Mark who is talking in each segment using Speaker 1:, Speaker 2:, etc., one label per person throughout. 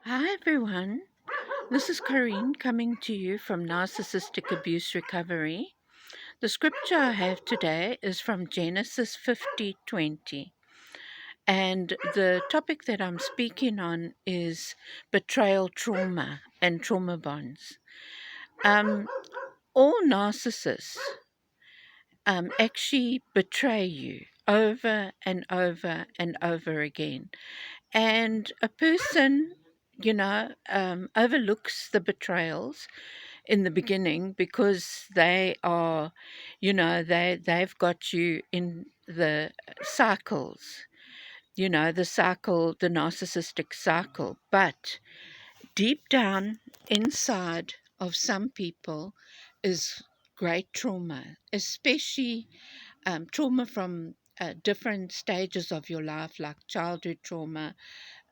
Speaker 1: Hi everyone, this is Corrine coming to you from Narcissistic Abuse Recovery. The scripture I have today is from Genesis 50:20, and the topic that I'm speaking on is betrayal trauma and trauma bonds. Um, all narcissists actually betray you over and over and over again. And a person, overlooks the betrayals in the beginning because they are, they've got you in the cycles, the cycle, the narcissistic cycle. But deep down inside of some people is great trauma, especially trauma from different stages of your life, like childhood trauma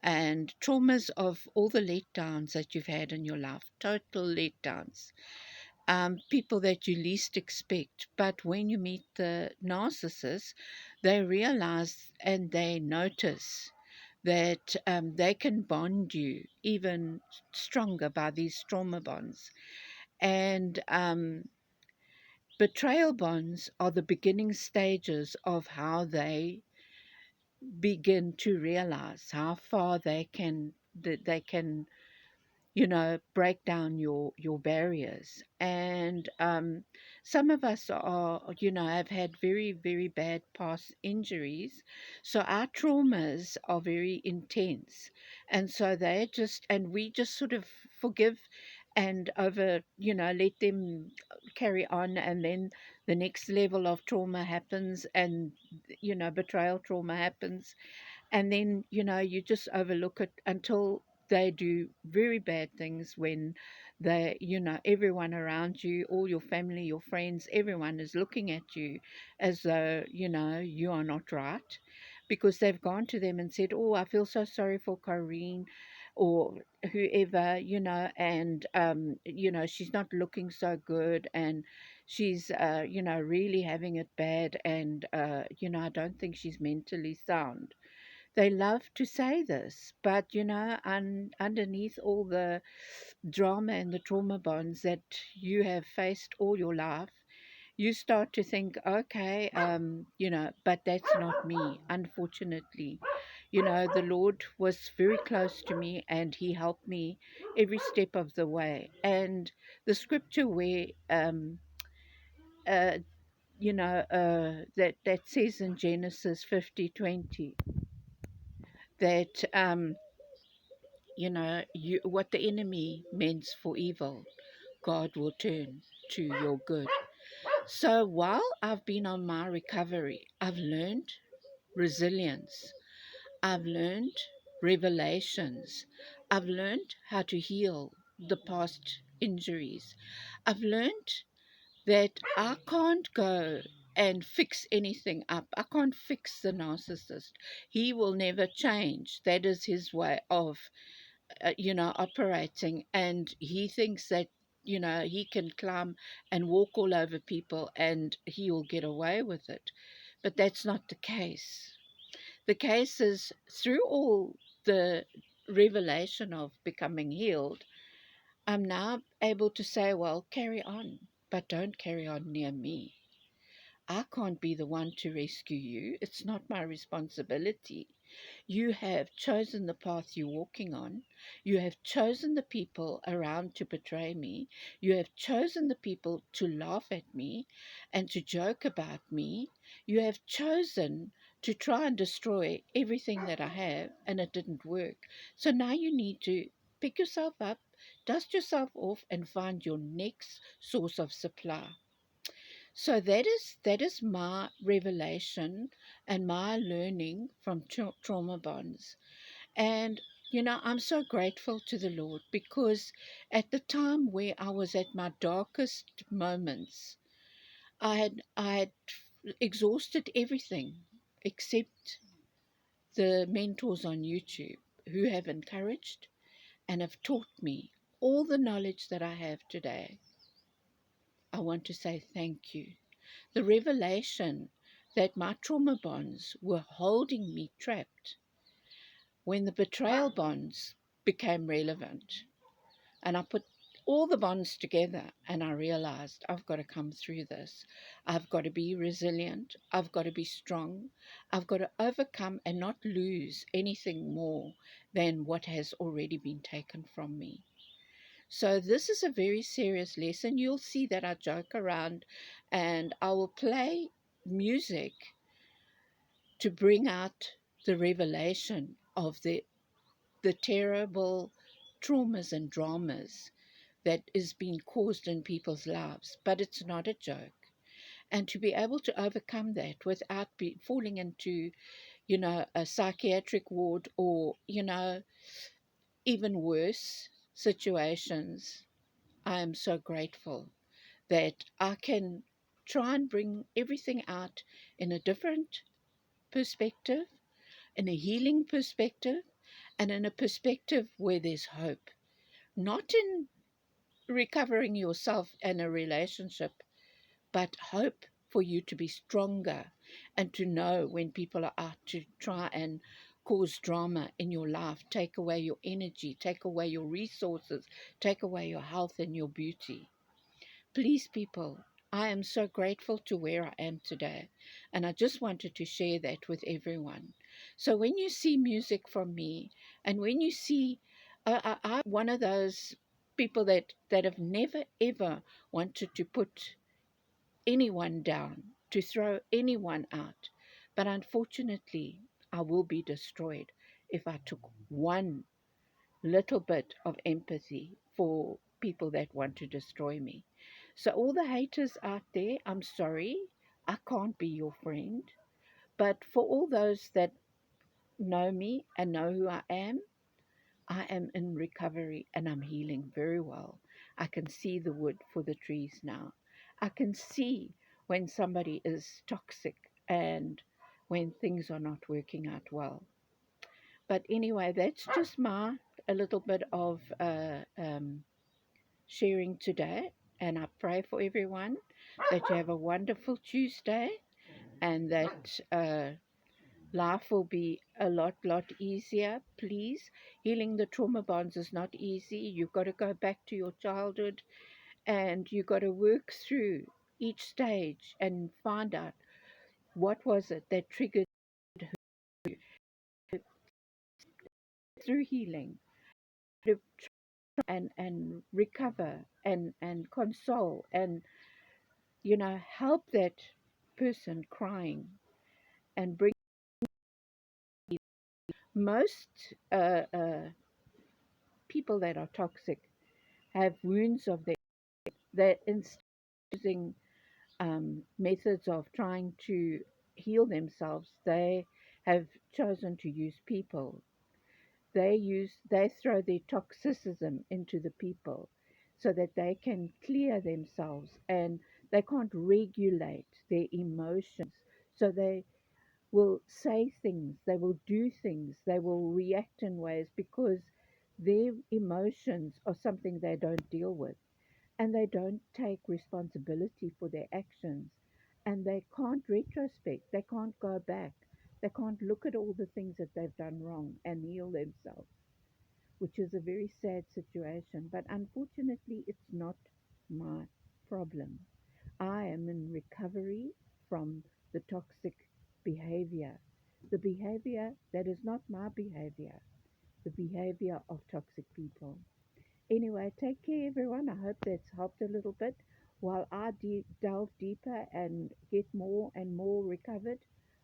Speaker 1: and traumas of all the letdowns that you've had in your life, total letdowns, people that you least expect. But when you meet the narcissist, they realize and they notice that they can bond you even stronger by these trauma bonds. And betrayal bonds are the beginning stages of how they begin to realize how far they can break down your barriers. And some of us are, have had very, very bad past injuries, so our traumas are very intense, and so we just sort of forgive and over, let them carry on, and then the next level of trauma happens, and betrayal trauma happens, and then you just overlook it until they do very bad things, when they, everyone around you, all your family, your friends, everyone is looking at you as though you are not right, because they've gone to them and said, oh, I feel so sorry for Corrine, or whoever, and she's not looking so good, and she's really having it bad, and I don't think she's mentally sound. They love to say this, but underneath all the drama and the trauma bonds that you have faced all your life, you start to think, okay, but that's not me, unfortunately. The Lord was very close to me, and He helped me every step of the way. And the scripture where, uh, that says in Genesis 50:20 that what the enemy meant for evil, God will turn to your good. So while I've been on my recovery, I've learned resilience, I've learned revelations, I've learned how to heal the past injuries, I've learned that I can't go and fix anything up. I can't fix the narcissist. He will never change. That is his way of operating, and he thinks that he can climb and walk all over people and he will get away with it. But that's not the case. The case is, through all the revelation of becoming healed, I'm now able to say, well, carry on, but don't carry on near me. I can't be the one to rescue you. It's not my responsibility. You have chosen the path you're walking on. You have chosen the people around to betray me. You have chosen the people to laugh at me and to joke about me. You have chosen to try and destroy everything that I have, and it didn't work. So now you need to pick yourself up, dust yourself off, and find your next source of supply. So that is my revelation and my learning from trauma bonds. And I'm so grateful to the Lord, because at the time where I was at my darkest moments, I had exhausted everything except the mentors on YouTube who have encouraged and have taught me all the knowledge that I have today. I want to say thank you. The revelation that my trauma bonds were holding me trapped, when the betrayal bonds became relevant. And I put all the bonds together and I realized I've got to come through this. I've got to be resilient. I've got to be strong. I've got to overcome and not lose anything more than what has already been taken from me. So, this is a very serious lesson. You'll see that I joke around and I will play music to bring out the revelation of the terrible traumas and dramas that is being caused in people's lives, but it's not a joke. And to be able to overcome that without falling into, a psychiatric ward or, even worse situations, I am so grateful that I can try and bring everything out in a different perspective, in a healing perspective, and in a perspective where there's hope, not in recovering yourself and a relationship, but hope for you to be stronger and to know when people are out to try and cause drama in your life, take away your energy, take away your resources, take away your health and your beauty. Please, people, I am so grateful to where I am today, and I just wanted to share that with everyone. So, when you see music from me, and when you see, I'm one of those people that have never ever wanted to put anyone down, to throw anyone out, but unfortunately, I will be destroyed if I took one little bit of empathy for people that want to destroy me. So, all the haters out there, I'm sorry, I can't be your friend. But for all those that know me and know who I am in recovery and I'm healing very well. I can see the wood for the trees now. I can see when somebody is toxic and when things are not working out well. But anyway, that's just my a little bit of sharing today. And I pray for everyone that you have a wonderful Tuesday and that life will be a lot easier. Please, healing the trauma bonds is not easy. You've got to go back to your childhood and you've got to work through each stage and find out what was it that triggered through healing to try and recover and console and help that person crying and bring most people that are toxic have wounds of their that instead of using methods of trying to heal themselves, they have chosen to use people. They throw their toxicism into the people so that they can clear themselves and they can't regulate their emotions. So they will say things, they will do things, they will react in ways because their emotions are something they don't deal with and they don't take responsibility for their actions and they can't retrospect, they can't go back, they can't look at all the things that they've done wrong and heal themselves, which is a very sad situation. But unfortunately, it's not my problem. I am in recovery from the toxic behavior, the behavior that is not my behavior, the behavior of toxic people. Anyway, take care, everyone. I hope that's helped a little bit. While I delve deeper and get more and more recovered,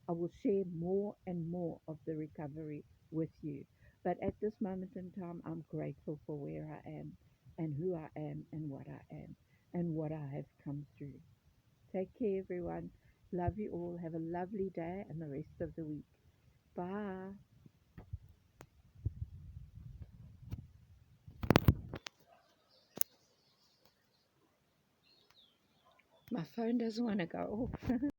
Speaker 1: I will share more and more of the recovery with you. But at this moment in time, I'm grateful for where I am and who I am and what I am and what I have come through. Take care, everyone. Love you all. Have a lovely day and the rest of the week. Bye. My phone doesn't want to go off.